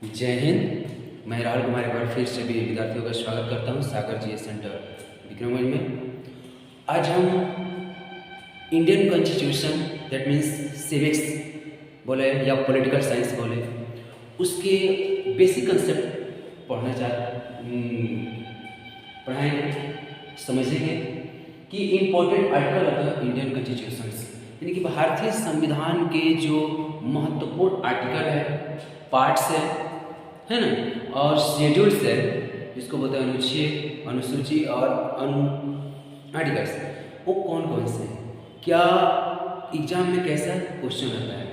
जय हिंद। मैं राहुल कुमार एक बार फिर सभी विद्यार्थियों का स्वागत करता हूं सागर जी सेंटर विक्रमगंज में। आज हम Indian constitution that means civics बोले या पॉलिटिकल साइंस बोले उसके बेसिक कंसेप्ट पढ़ाएंगे, समझेंगे कि important article of the Indian constitution यानी कि भारतीय संविधान के जो महत्वपूर्ण आर्टिकल है, पार्ट्स है ना, और शेड्यूल्स है जिसको बोलते हैं अनुच्छेद, अनुसूची और आर्टिकल्स, वो कौन कौन से हैं, क्या एग्जाम में कैसा क्वेश्चन आता है।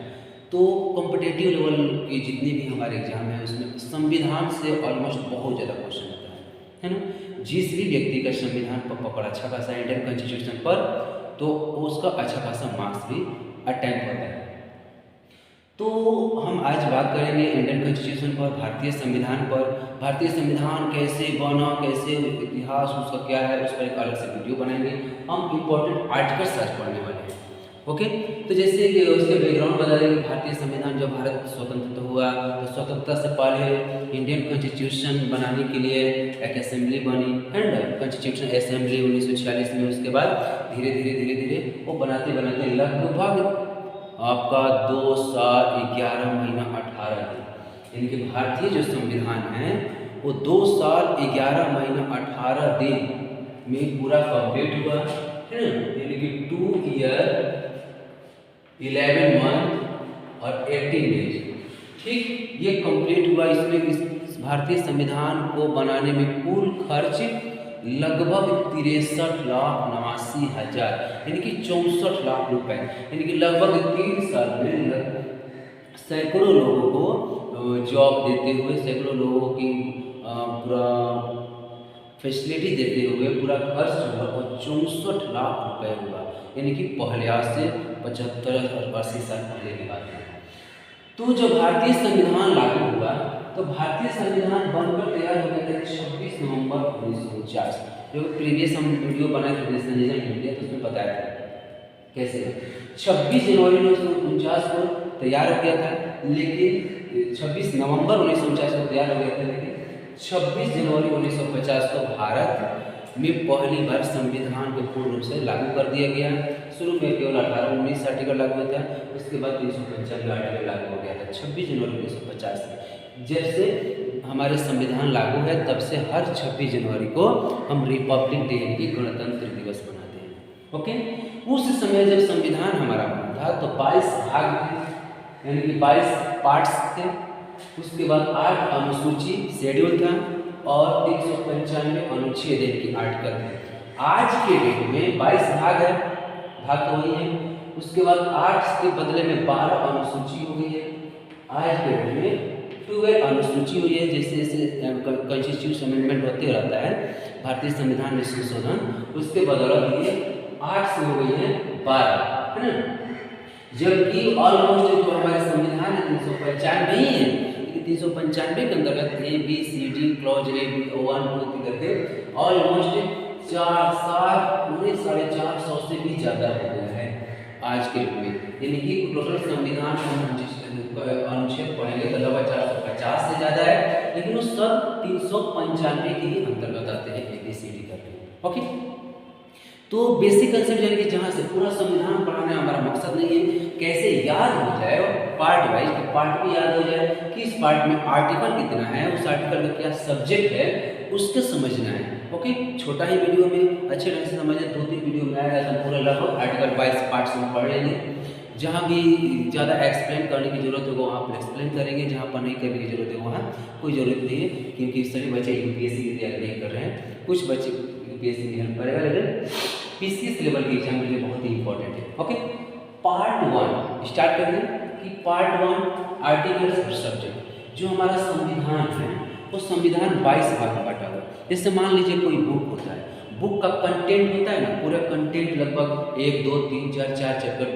तो कॉम्पिटेटिव लेवल के जितने भी हमारे एग्जाम हैं उसमें संविधान से ऑलमोस्ट बहुत ज़्यादा क्वेश्चन आता है ना। जिस भी व्यक्ति का संविधान पर पकड़ अच्छा खासा इंडियन कॉन्स्टिट्यूशन पर, तो उसका अच्छा खासा मार्क्स भी अटेम्प्ट होता है। तो हम आज बात करेंगे इंडियन कॉन्स्टिट्यूशन पर, भारतीय संविधान पर। भारतीय संविधान कैसे बना, कैसे इतिहास उसका क्या है, उस पर एक अलग से वीडियो बनाएंगे। हम इम्पोर्टेंट आर्टिकल्स आज पढ़ने वाले हैं। ओके, तो जैसे कि उसके बैकग्राउंड बता दें कि भारतीय संविधान जब भारत स्वतंत्र हुआ तो स्वतंत्रता से पहले इंडियन कॉन्स्टिट्यूशन बनाने के लिए एक असेंबली बनी, एंड कॉन्स्टिट्यूशन असेंबली 1946 में। उसके बाद धीरे धीरे वो बनाते बनाते लगभग आपका 2 साल 11 महीना 18 दिन, यानी कि भारतीय जो संविधान है वो 2 साल 11 महीना 18 दिन में पूरा कंप्लीट हुआ है ना, यानी कि 2 ईयर 11 मंथ और 18 डेज। ठीक, ये कंप्लीट हुआ। इसमें इस भारतीय संविधान को बनाने में कुल खर्च लगभग 63,89,000 यानी कि 64 लाख रुपए, यानी कि लगभग 3 साल में सैकड़ों लोगों को जॉब देते हुए, सैकड़ों लोगों की पूरा फैसिलिटी देते हुए पूरा खर्च हुआ और 64 लाख रुपए हुआ, यानी कि पहले आज से 75 और 80 साल पहले की बात है। तो जब भारतीय संविधान लागू हुआ तो भारतीय संविधान बनकर तैयार हो गया था 26 नवंबर 1949। जो प्रीवियस हम वीडियो बनाए थे नेशनलिज्म इंडिया, तो उसमें बताया था कैसे 26 जनवरी 1949 को तैयार हो गया था, लेकिन 26 नवंबर 1949 को तैयार हो गया था, लेकिन 26 जनवरी 1950 को भारत में पहली बार संविधान को पूर्ण रूप से लागू कर दिया गया। शुरू में केवल 18-19 आर्टिकल लागू हुआ था, उसके बाद 395 आर्टिकल लागू हो गया था 26 जनवरी 1950 में। जब से हमारे संविधान लागू है तब से हर 26 जनवरी को हम रिपब्लिक डे की गणतंत्र दिवस मनाते हैं। ओके, उस समय जब संविधान हमारा बना था तो 22 भाग थे, यानी कि 22 पार्ट्स थे। उसके बाद 8 अनुसूची शेड्यूल था और 395 अनुच्छेद की आर्टिकल थे। आज के डेट में 22 भाग है, भाग तो वही है। उसके बाद 8 के बदले में 12 अनुसूची हो गई है। आज के डेट में 12 अनुसूची हुई है। जैसे जैसे कॉन्स्टिट्यूशन अमेंडमेंट होते रहता है, भारतीय संविधान में संशोधन, उसके बदौलत ये 8 से हो गई है 12, है ना। जबकि ऑलमोस्ट जो हमारे संविधान है 395 ही है, 395 के अंतर्गत ABCD क्लॉज A B 1 2 3 करके ऑलमोस्ट 450 से भी ज़्यादा हो गया है आज के डेट में। यानी कि टोटल संविधान अनुच्छेद पढ़ेंगे तो लगभग 450 से ज़्यादा है, लेकिन वो सब 395 के ही अंतर्गत आते हैं ABCD करके। ओके, तो बेसिक कंसेप्ट यानी कि जहाँ से पूरा संविधान पढ़ाना हमारा मकसद नहीं है, कैसे याद हो जाए पार्ट वाइज, पार्ट भी याद हो जाए कि इस पार्ट में आर्टिकल कितना है, उस आर्टिकल का क्या सब्जेक्ट है, उसके समझना है। ओके, छोटा ही वीडियो में अच्छे ढंग से समझे, 2-3 वीडियो में आएगा तो पूरा लगभग आर्टिकल वाइज पार्ट्स में पढ़ लेंगे। जहाँ भी ज़्यादा एक्सप्लेन करने की जरूरत होगा वहाँ पर एक्सप्लेन करेंगे, जहाँ पर नहीं करने की जरूरत है वहाँ कोई ज़रूरत नहीं है, क्योंकि सभी बच्चे UPSC की तैयारी नहीं कर रहे हैं। कुछ बच्चे UPSC में हेल्प करेगा, लेकिन PCS लेवल के एग्जाम के लिए बहुत ही इंपॉर्टेंट है। ओके, पार्ट 1 स्टार्ट करेंगे कि पार्ट 1 आर्टिकल्स और सब्जेक्ट। जो हमारा संविधान है वो संविधान 22 भाग में बांटा हुआ है। जैसे मान लीजिए कोई बुक होता है, बुक का कंटेंट होता है ना, पूरा कंटेंट लगभग 1 2 3 4 चैप्टर,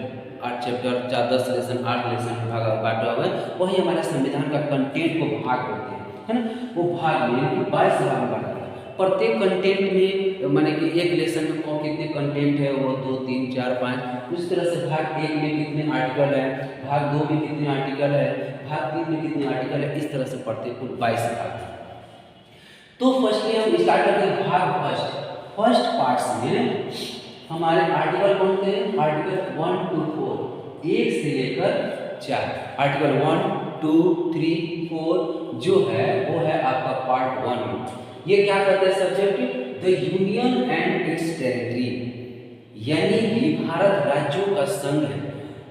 8 चैप्टर, 10 लेसन, 8 लेसन भाग बांटा हुआ है। वही हमारे संविधान का कंटेंट को भाग होते हैं, है ना। वो भाग में 22 भाग में बांटा हुआ है। प्रत्येक कंटेंट में माने कि एक लेसन में कौन कितने कंटेंट है, वो 2 3 4 5, उस तरह से भाग 1 में कितने आर्टिकल है, भाग 2 में कितने आर्टिकल है, भाग 3 में कितने आर्टिकल है, इस तरह से पढ़ते कुल 22 भाग। तो फर्स्टली हम स्टार्ट करते हैं भाग फर्स्ट पार्ट्स में हमारे आर्टिकल कौन थे, आर्टिकल 1 to 4, 1 से लेकर 4, आर्टिकल 1 2 3 4 जो है वो है आपका पार्ट 1 में। ये क्या करता है subject, the union and it's territory, यानी कि भारत राज्यों का संघ है।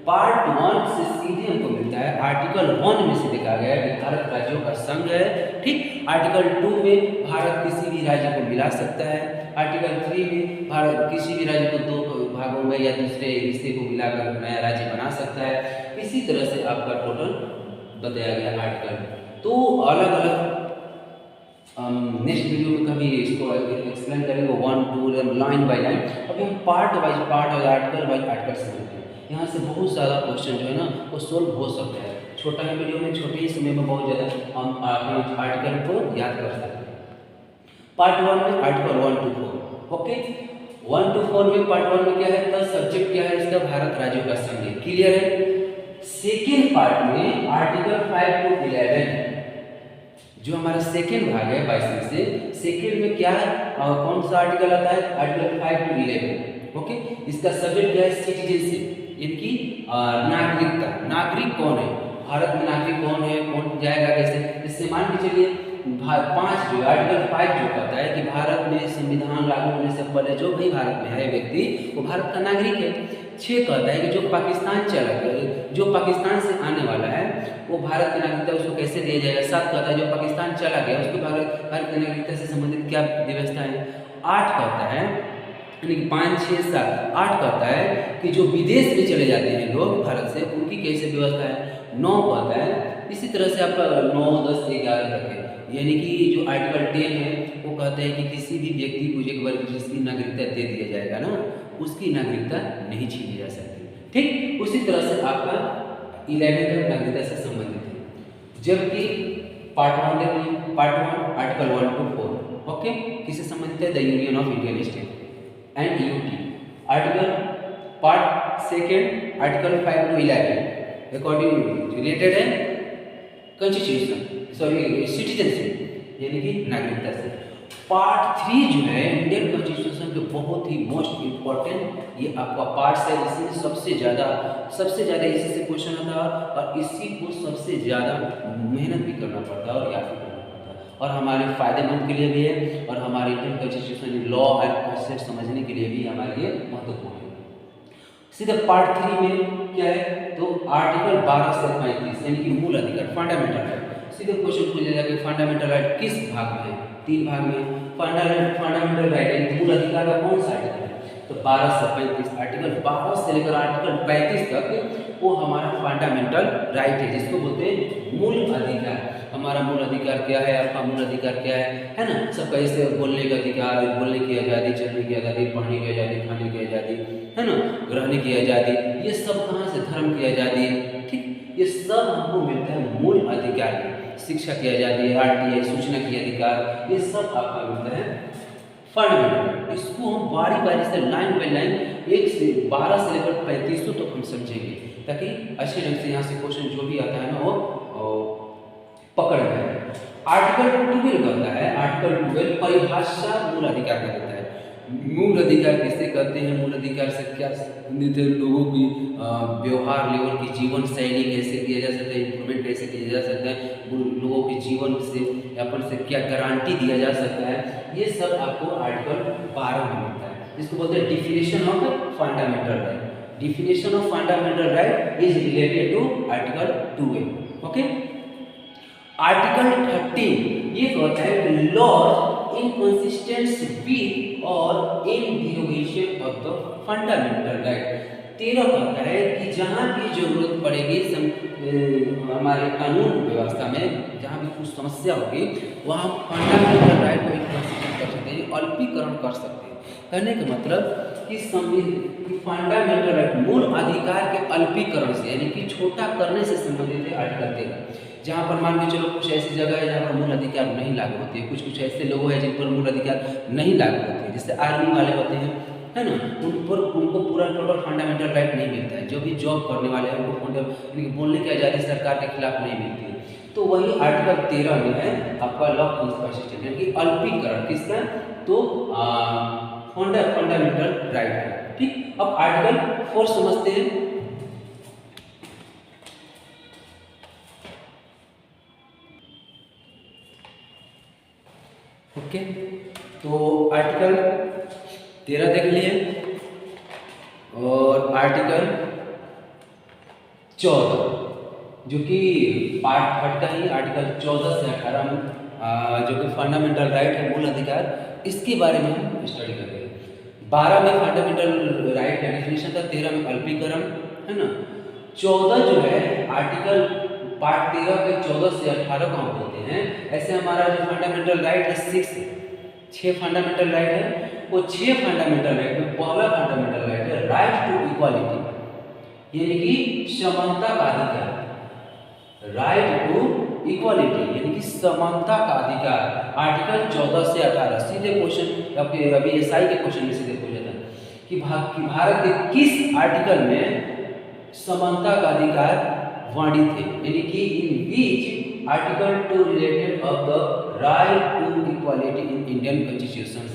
पार्ट 1 से सीधे हमको मिलता है आर्टिकल 1 में से देखा गया कि भारत राज्यों का संघ है, ठीक। आर्टिकल 2 में भारत किसी भी राज्य को मिला सकता है, आर्टिकल 3 में भारत किसी भी राज्य को 2 भागों में या दूसरे हिस्से को मिलाकर नया राज्य बना सकता है। इसी तरह से आपका टोटल बताया गया आर्टिकल। तो अलग अलग नेक्स्ट वीडियो में कभी इसको एक्सप्लेन करेंगे 1 2 लाइन बाय लाइन। अभी हम पार्ट वाइज पार्ट और आर्टिकल वाइज आर्टिकल समझते हैं। यहाँ से बहुत ज़्यादा क्वेश्चन जो है ना वो सोल्व हो सकता है। छोटा ही वीडियो में छोटे ही समय में बहुत ज़्यादा हम आर्टिकल को याद कर सकते हैं। पार्ट 1 में आर्टिकल 1 to 4, ओके। 1 to 4 में पार्ट 1 में क्या है, तो सब्जेक्ट क्या है इसका, भारत राज्यों का संघ है, क्लियर है। सेकेंड पार्ट में आर्टिकल 5 to 11 जो हमारा सेकेंड भाग है 22 से, सेकेंड में क्या कौन सा आर्टिकल आता है, आर्टिकल 5 to 11, ओके। इसका सब्जेक्ट क्या है, सिटीजनशिप, इनकी नागरिकता, नागरिक कौन है भारत में, नागरिक कौन है, कौन जाएगा कैसे। इससे मान के चलिए 5 जो आर्टिकल 5 जो कहता है कि भारत में संविधान लागू होने से पहले जो भी भारत में है व्यक्ति वो भारत का नागरिक है। 6 कहता है कि जो पाकिस्तान चला गया, जो पाकिस्तान से आने वाला है वो भारत की नागरिकता उसको कैसे दिया जाएगा। 7 कहता है जो पाकिस्तान चला गया उसको भारत की नागरिकता से संबंधित क्या व्यवस्था है। 8 कहता है, यानी कि 5 6 7 8 कहता है कि जो विदेश में चले जाते हैं लोग भारत से उनकी कैसे व्यवस्था है। 9 कहता है, इसी तरह से आपका 9 10 11 तक है, यानी कि जो आर्टिकल 10 है वो कहता है कि किसी भी व्यक्ति को एक बार जिसकी नागरिकता दे दिया जाएगा ना उसकी नागरिकता नहीं छीनी जा सकती, ठीक। उसी तरह से आपका 11 तक नागरिकता से संबंधित है। जबकि पार्ट 1 देख लीजिए, पार्ट 1 आर्टिकल 1 to 4, ओके, किससे संबंधित है, the union of Indian state and UT. Article part second article 5 to 11 according related है कॉन्स्टिट्यूशन, सॉरी सिटीजनशिप यानी कि नागरिकता से। पार्ट 3 जो है इंडियन कॉन्स्टिट्यूशन के बहुत ही मोस्ट इम्पोर्टेंट ये आपका पार्ट है, इसमें सबसे ज़्यादा इसी से क्वेश्चन आता है और इसी को सबसे ज़्यादा मेहनत भी करना पड़ता है और याद भी करना पड़ता है और हमारे फायदेमंद के लिए भी है और हमारे Indian constitution law and concept समझने के लिए भी हमारे लिए महत्वपूर्ण है। सीधे पार्ट 3 में क्या है, तो आर्टिकल 12 से 35 यानी कि मूल अधिकार, फंडामेंटल राइट। सीधे क्वेश्चन पूछा जाएगा कि फंडामेंटल राइट किस भाग में है, 3 भाग में। फंडामेंटल राइट यानी मूल अधिकार का कौन सा आर्टिकल है, तो 12 से 35, आर्टिकल 12 से लेकर आर्टिकल 35 तक वो हमारा फंडामेंटल राइट है जिसको बोलते हैं मूल अधिकार। हमारा मूल अधिकार क्या है, आपका मूल अधिकार क्या है ना। सबका जैसे बोलने का अधिकार, बोलने की आज़ादी, चलने की आज़ादी, पढ़ने की आज़ादी, खाने की आज़ादी है ना, रहने की आज़ादी, ये सब कहाँ से, धर्म की आज़ादी, ठीक। ये सब हमको मिलता है मूल अधिकार में। शिक्षा की आज़ादी, RTI, सूचना की अधिकार, ये सब आपका मिलता है फंडामेंटल। इसको हम बारी बारी से लाइन बाई लाइन 1 से 12 से लेकर 35 तक हम समझेंगे ताकि अच्छे ढंग से यहाँ से क्वेश्चन जो भी आता है ना वो पकड़ में। आर्टिकल 12 कहता है, आर्टिकल 12 परिभाषा मूल अधिकार का देता है। मूल अधिकार किसे कहते हैं, मूल अधिकार से क्या संबंधित है, लोगों की व्यवहार लेवल की जीवन शैली कैसे किया जा सकता है, इम्प्रूवमेंट कैसे किया जा सकता है, लोगों के जीवन से अपन से क्या गारंटी दिया जा सकता है, ये सब आपको आर्टिकल 12 में मिलता है। इसको बोलते हैं definition of fundamental right. Definition of fundamental right is related to article 12, okay. Article 13 ये कहता है लॉज inconsistent with और in derogation of the fundamental right। 13 कहता है कि जहाँ भी जरूरत पड़ेगी हमारे कानून व्यवस्था में, जहाँ भी कुछ समस्या होगी वहाँ फंडामेंटल राइट को इंकॉन्सिस्टेंट कर सकते हैं, अल्पीकरण कर सकते हैं। कहने का मतलब कि फंडामेंटल राइट मूल अधिकार के अल्पीकरण से यानी कि छोटा करने से संबंधित है आर्टिकल 13। जहाँ पर मान के चलो कुछ ऐसी जगह है जहाँ पर मूल अधिकार नहीं लागू होती है, कुछ कुछ ऐसे लोग हैं जिन पर मूल अधिकार नहीं लागू होती है, जैसे आर्मी वाले होते हैं, है ना, उन पर उनको पूरा टोटल फंडामेंटल राइट नहीं मिलता है। जो भी जॉब करने वाले हैं उनको बोलने की आज़ादी सरकार के खिलाफ नहीं मिलती है। तो वही आर्टिकल 13 में है आपका लॉ कंस्टिट्यूशन, यानी कि अल्पीकरण किसका, तो फंडामेंटल राइट है। ठीक, अब आर्टिकल 4 समझते हैं। ओके, तो आर्टिकल 13 देख लिए और आर्टिकल 14 जो कि पार्ट थर्ड का ही आर्टिकल 14 से 18 में जो कि फंडामेंटल राइट है, मूल अधिकार, इसके बारे में हम स्टडी कर रहे हैं। 12 में फंडामेंटल राइट का डेफिनेशन था, 13 में अल्पीकरण, है ना। 14 जो है आर्टिकल पार्ट 13 के 14 से 18 को हम बोलते हैं। ऐसे हमारा जो फंडामेंटल राइट है 6 फंडामेंटल राइट है, वो 6 फंडामेंटल राइट में पहला फंडामेंटल राइट है राइट टू इक्वालिटी, यानी कि समानता का अधिकार। राइट टू इक्वालिटी यानी कि समानता का अधिकार, आर्टिकल 14 से 18। सीधे क्वेश्चन आपके अभी एसआई के क्वेश्चन में सीधे पूछा था कि भारत के किस आर्टिकल में समानता का अधिकार वर्णित है, यानी कि इन बीच article 2 related of the right to equality in Indian constitution,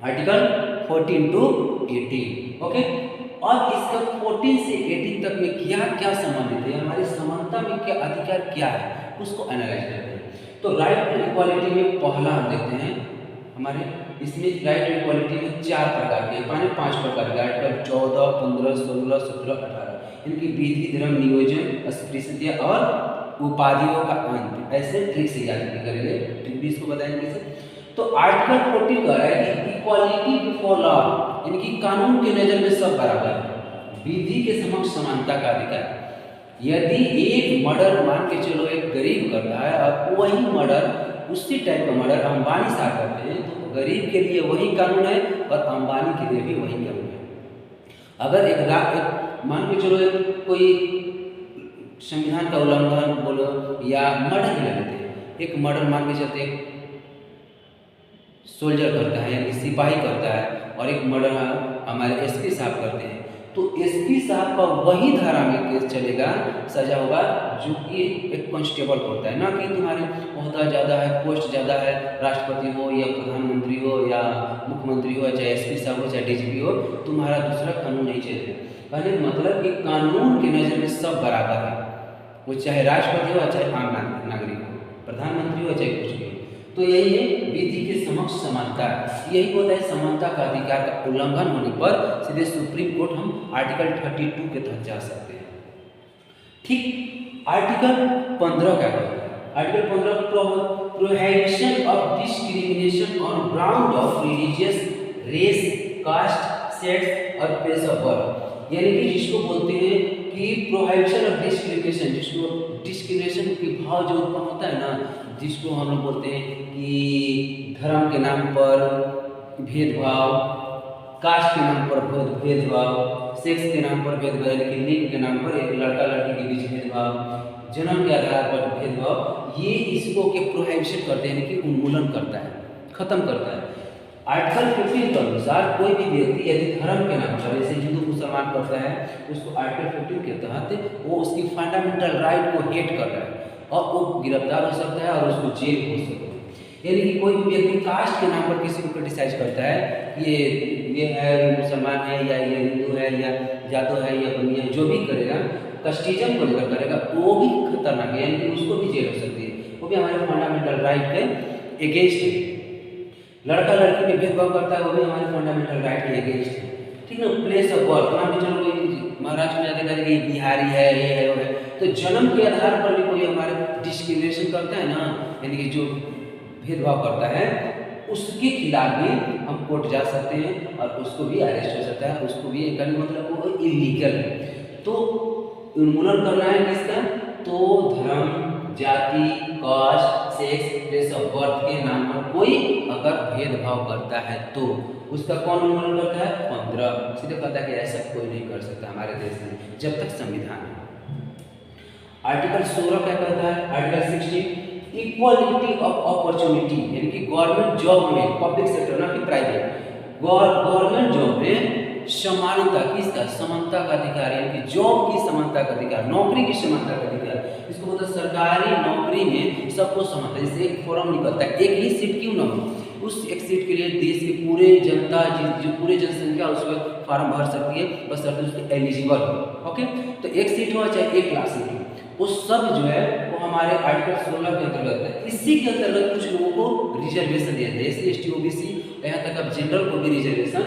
article 14 to 18। Okay, और इसका 14 से 18 तक में क्या क्या संबंधित है, हमारी समानता में क्या अधिकार क्या है, उसको एनालाइज करते हैं। तो राइट टू इक्वालिटी में पहला हम देखते हैं हमारे इसमें राइट टू इक्वालिटी में 4 प्रकार के, माने 5 प्रकार के, आर्टिकल 14, 15, 16, 17, 18। इनकी विधि, धर्म, नियोजन, अस्पृश्यता और उपाधियों का अंत, ऐसे ट्रिक से याद करेंगे, ट्रिक भी इसको बताएंगे कैसे। तो आर्टिकल 14 कह रहा है कि इक्वालिटी बिफोर लॉ, यानी कि कानून के नजर में सब बराबर है, विधि के समक्ष समानता का अधिकार। यदि एक मर्डर मान के चलो एक गरीब करता है और वही मर्डर, उसी टाइप का मर्डर अंबानी साहब करते हैं, तो गरीब के लिए वही कानून है और अंबानी के लिए भी वही कानून है। अगर एक मान के चलो कोई संविधान का उल्लंघन बोलो या मर्डर ही लेते हैं, एक मर्डर मान के चलते सोल्जर करता है यानी सिपाही करता है और एक मर्डर हमारे एसपी साहब करते हैं, तो एसपी साहब का वही धारा में केस चलेगा, सजा होगा जो कि एक कांस्टेबल होता है, ना कि तुम्हारे ओहदा ज़्यादा है, पोस्ट ज़्यादा है, राष्ट्रपति हो या प्रधानमंत्री हो या मुख्यमंत्री हो, चाहे एसपी साहब हो चाहे डीजीपी हो, तुम्हारा दूसरा कानून नहीं चलेगा। कहने का मतलब कि कानून के नज़र में सब बराबर है, वो चाहे राष्ट्रपति हो चाहे आम नागरिक हो, प्रधानमंत्री हो चाहे कुछ भी हो। तो यही है विधि के समक्ष समानता, यही होता है समानता का अधिकार का उल्लंघन होने पर सीधे सुप्रीम कोर्ट हम आर्टिकल 32 के तहत जा सकते हैं। ठीक, आर्टिकल 15 क्या कहता है? Article 15 prohibition of discrimination on ground of religious, race, caste, sex और प्लेस ऑफ बर्थ, यानी कि जिसको बोलते हैं कि प्रोहिबिशन ऑफ डिस्क्रिमिनेशन, जिसको डिस्क्रिमिनेशन के भाव जो उत्पन्न होता है ना, जिसको हम लोग बोलते हैं कि धर्म के नाम पर भेदभाव, कास्ट के नाम पर भेदभाव, सेक्स के नाम पर भेदभाव, यानी कि लिंग के नाम पर एक लड़का लड़की के बीच भेदभाव, जन्म के आधार पर भेदभाव, ये इसको के प्रोहिबिशन करते हैं, यानी कि उन्मूलन करता है, खत्म करता है। आर्टिकल 15 के अनुसार कोई भी व्यक्ति यदि धर्म के नाम पर जैसे हिंदू मुसलमान करता है, उसको आर्टिकल 15 के तहत वो उसकी फंडामेंटल राइट को हेट कर रहा है और वो गिरफ्तार हो सकता है और उसको जेल हो सकता है। यानी कि कोई भी व्यक्ति कास्ट के नाम पर किसी को क्रिटिसाइज करता है, ये है मुसलमान है या ये हिंदू है या जादव है या बनिया, जो भी करेगा कस्टिज्म को लेकर करेगा वो भी खतरनाक है, यानी कि उसको भी जेल हो सकती है, वो भी हमारे फंडामेंटल राइट के अगेंस्ट है। लड़का लड़की में भेदभाव करता है, वो भी हमारे फंडामेंटल राइट के अगेंस्ट है। ठीक ना, प्लेस ऑफ बर्थ, मान के चलो कोई महाराष्ट्र में जाके कहेगा कि बिहारी है, ये है वो है, तो जन्म के आधार पर भी कोई हमारे डिस्क्रिमिनेशन करता है ना, यानी कि जो भेदभाव करता है, उसके खिलाफ भी हम कोर्ट जा सकते हैं और उसको भी अरेस्ट हो सकता है, उसको भी करने मतलब वो इलीगल है। तो उन्मूलन करना है किसका, तो धर्म, जाति, caste, sex, place of birth के नाम पर कोई अगर भेदभाव करता है तो उसका कौन उन्मूलन करता है? 15 सीधे कहता है कि ऐसा कोई नहीं कर सकता हमारे देश में जब तक संविधान है। आर्टिकल 16 क्या कहता है? आर्टिकल 16 इक्वालिटी ऑफ अपॉर्चुनिटी, यानी कि गवर्नमेंट जॉब में, पब्लिक सेक्टर ना कि प्राइवेट, गवर्नमेंट जॉब में समानता, किसका? समानता का अधिकार, यानी कि जॉब की समानता का अधिकार, नौकरी की समानता का अधिकार। इसको मतलब सरकारी नौकरी में सबको समानता। जैसे एक फॉर्म निकलता है, एक ही सीट क्यों ना हो, उस एक सीट के लिए देश के पूरे जनता, जो पूरे जनसंख्या उसको फॉर्म भर सकती है, बस अगर उसके एलिजिबल हो। ओके, तो एक सीट हो चाहे 1 लाख सीट हो, वो सब जो है वो हमारे आर्टिकल 16 के अंतर्गत है। इसी के अंतर्गत कुछ लोगों को रिजर्वेशन दिया जाता है, SC ST OBC, यहाँ तक अब जनरल को भी रिजर्वेशन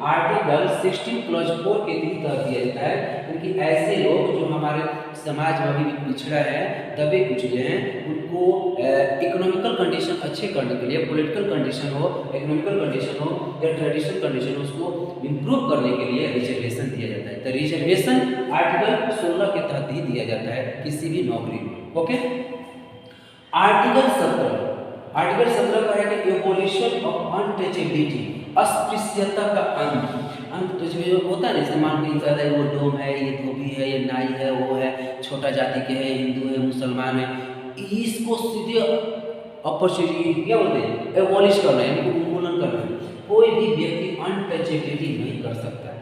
आर्टिकल 16 क्लॉज 4 के तहत दिया जाता है। क्योंकि ऐसे लोग जो हमारे समाज में अभी भी पिछड़ा है, दबे कुचले हैं, उनको इकोनॉमिकल कंडीशन अच्छे करने के लिए, पॉलिटिकल कंडीशन हो, इकोनॉमिकल कंडीशन हो या ट्रेडिशनल कंडीशन हो, उसको इम्प्रूव करने के लिए रिजर्वेशन दिया जाता है। तो रिजर्वेशन आर्टिकल 16 के तहत ही दिया जाता है किसी भी नौकरी में। ओके, आर्टिकल 17 का है कि एबोलिशन ऑफ अनटचेबिलिटी, अस्पृश्यता का अंत तो जो होता है ना, जैसे मान लीजिए वो डोम है, ये धोबी है, ये नाई है, वो है छोटा जाति के है, हिंदू है, मुसलमान है, इसको सीधे अपॉर्चुनिटी क्या बोलते हैं, एबॉलिश करना है, यानी कि उन्मूलन करना है। कोई भी व्यक्ति अनटचेबिलिटी नहीं कर सकता है।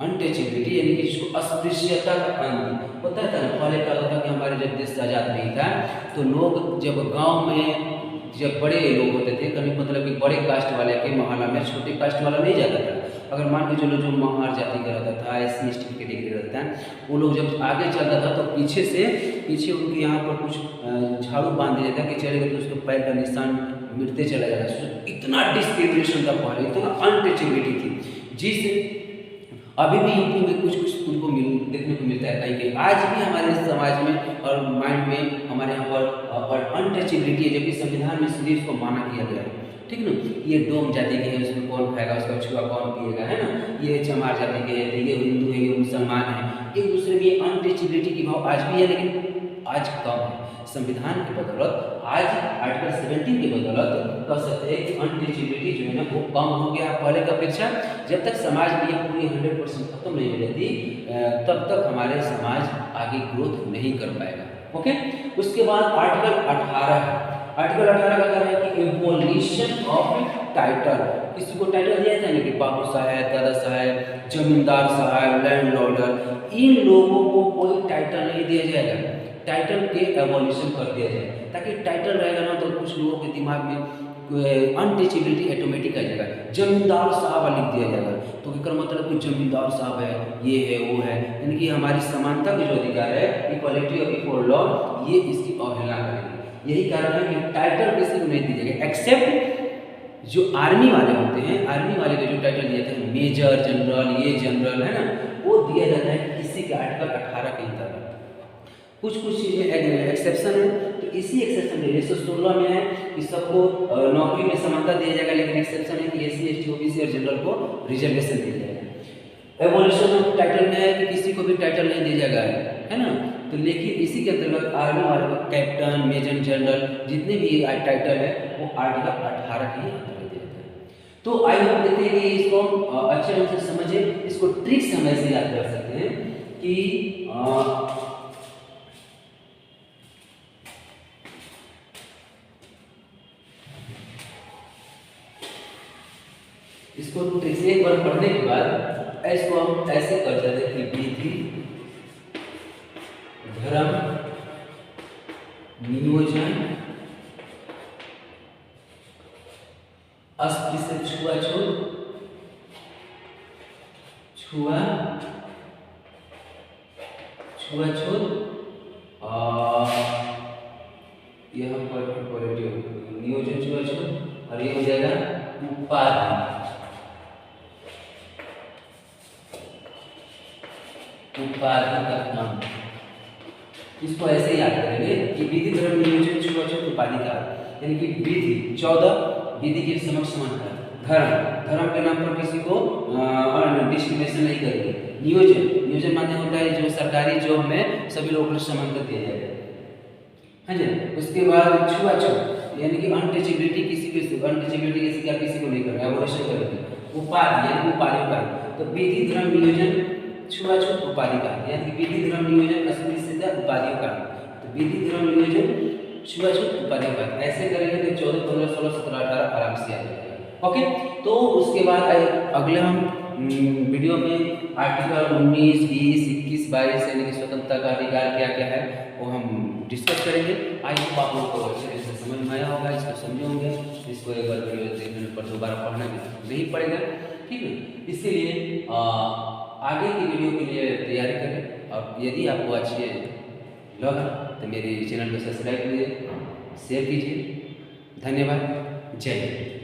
अनटचेबिलिटी यानी कि जिसको अस्पृश्यता का अंत होता था ना। पहले क्या होता था कि हमारे जब देश आज़ाद नहीं था तो लोग जब गाँव में जब बड़े लोग होते थे, कभी मतलब कि बड़े कास्ट वाले के मोहल्ला में छोटे कास्ट वाला नहीं जाता था। अगर मान के चलो जो महार जाति का रहता था, SC ST कैटेगरी रहता है, वो लोग जब आगे चलता था तो पीछे उनके यहाँ पर कुछ झाड़ू बांध दिया था कि चलेगा तो उसके पैर का निशान मिटते चला जाता। इतना डिस्क्रिमिनेशन था पहले, इतना अनटचेबिलिटी थी, जिस अभी भी यूपी में कुछ उनको देखने को मिलता है कहीं कहीं। आज भी हमारे समाज में और माइंड में हमारे यहाँ पर अनटचेबिलिटी है, जबकि संविधान में सीधे इसको माना किया गया है। ठीक ना, ये डोम जाति के हैं, उसमें कौन खाएगा, उसका छुआ कौन पिएगा, है ना। ये चमार जाति के हैं, ये हिंदू है, ये मुसलमान है, एक दूसरे में अनटचेबिलिटी की भाव आज भी है, लेकिन आज कम है। संविधान की बदौलत आज आर्टिकल 17 की बदौलत कह सकते हैं कि अनटचेबिलिटी जो है ना वो कम हो गया पहले की अपेक्षा। जब तक समाज में ये पूरी 100% खत्म नहीं हो जाती तब तक हमारे समाज आगे ग्रोथ नहीं कर पाएगा। ओके, उसके बाद आर्टिकल 18 का कह रहा है कि एबोलिशन ऑफ टाइटल। किसी को टाइटल दिया जाता है ना कि बाबू साहब, दादा साहब, जमींदार साहब, लैंडलॉर्डर, इन लोगों को कोई टाइटल नहीं दिया जाएगा। टाइटल के एबोलिशन कर दिया जाए, ताकि टाइटल रहेगा ना तो कुछ लोगों के दिमाग में अनटचेबिलिटी ऑटोमेटिक आ जाएगा। जमींदार साहब लिख दिया जाएगा तो इसका मतलब कि जमींदार साहब है, ये है, वो है, यानी कि हमारी समानता के जो अधिकार है, इक्वालिटी ऑफ बिफोर लॉ, ये इसकी अवहेलना करेंगे। यही कारण है कि टाइटल किसी को नहीं दी जाएगी, एक्सेप्ट जो आर्मी वाले होते हैं। आर्मी वाले को जो टाइटल दिए थे मेजर, जनरल, ये जनरल है ना, वो दिया जाता है किसी के आर्टिकल 18 के अंतर्गत। कुछ चीज़ें एक्सेप्शन है, तो इसी एक्सेप्शन में 116 में है कि सबको नौकरी में समानता दिया जाएगा, लेकिन एक्सेप्शन है कि SC ST OBC और जनरल को रिजर्वेशन दिया जाएगा। एबोलिशन ऑफ टाइटल में है कि किसी को भी टाइटल नहीं दिया जाएगा, है ना। तो लेकिन इसी के अंतर्गत आर्मी वाले को कैप्टन, मेजर, जनरल जितने भी टाइटल है वो आर्टिकल 18 के अंतर्गत दिया जाता है। तो आइए हम देखते हैं कि इसको अच्छे ढंग से समझे। इसको ट्रिक से हम ऐसे याद कर सकते हैं कि इसको ट्रिक से एक बार पढ़ने के बाद इसको हम ऐसे कर सकते हैं कि विधि, धर्म, नियोजन, अस्पृश्य, छुआछूत, यहाँ पर नियोजन, छुआछूत, और ये हो जाएगा उपाधि। उपाधि का नाम, इसको ऐसे याद करेंगे कि विधि, धर्म, नियोजन, छुआछूत, उपाधि का, यानी कि विधि 14 विधि के समक्ष समानता, धर्म के नाम पर किसी को डिस्क्रिमिनेशन नहीं करेंगे। नियोजन माने होता है जो सरकारी जॉब में सभी लोगों को समानता दिया जाए, हाँ जी। उसके बाद छुआछूत यानी कि अनटचेबिलिटी, किसी को नहीं करना, एबोलिशन करेंगे। उपाधि यानी उपाधि का, तो विधि, धर्म, नियोजन, छुआछूत, उपाधि का, यानी कि विधि, धर्म, नियोजन, अस्पृश्यता, उपाधियों का, विधि धर्म नियोजन छुआछूत उपाधिवाद, ऐसे करेंगे तो 14, 15, 16, 17, 18 आराम से याद हो जाएगा। ओके, तो उसके बाद अगले हम वीडियो में आर्टिकल 19, 20, 21, 22 यानी कि स्वतंत्रता का अधिकार क्या क्या है वो हम डिस्कस करेंगे। आई होप आप लोग को अच्छे से समझ में आया होगा, इसको समझे होंगे, इसको एक बार वीडियो देखने पर दोबारा पढ़ना नहीं पड़ेगा, ठीक है। इसीलिए आगे की वीडियो के लिए तैयारी करें, और यदि आपको अच्छे लगा तो मेरे चैनल को सब्सक्राइब कीजिए, शेयर कीजिए। धन्यवाद, जय हिंद।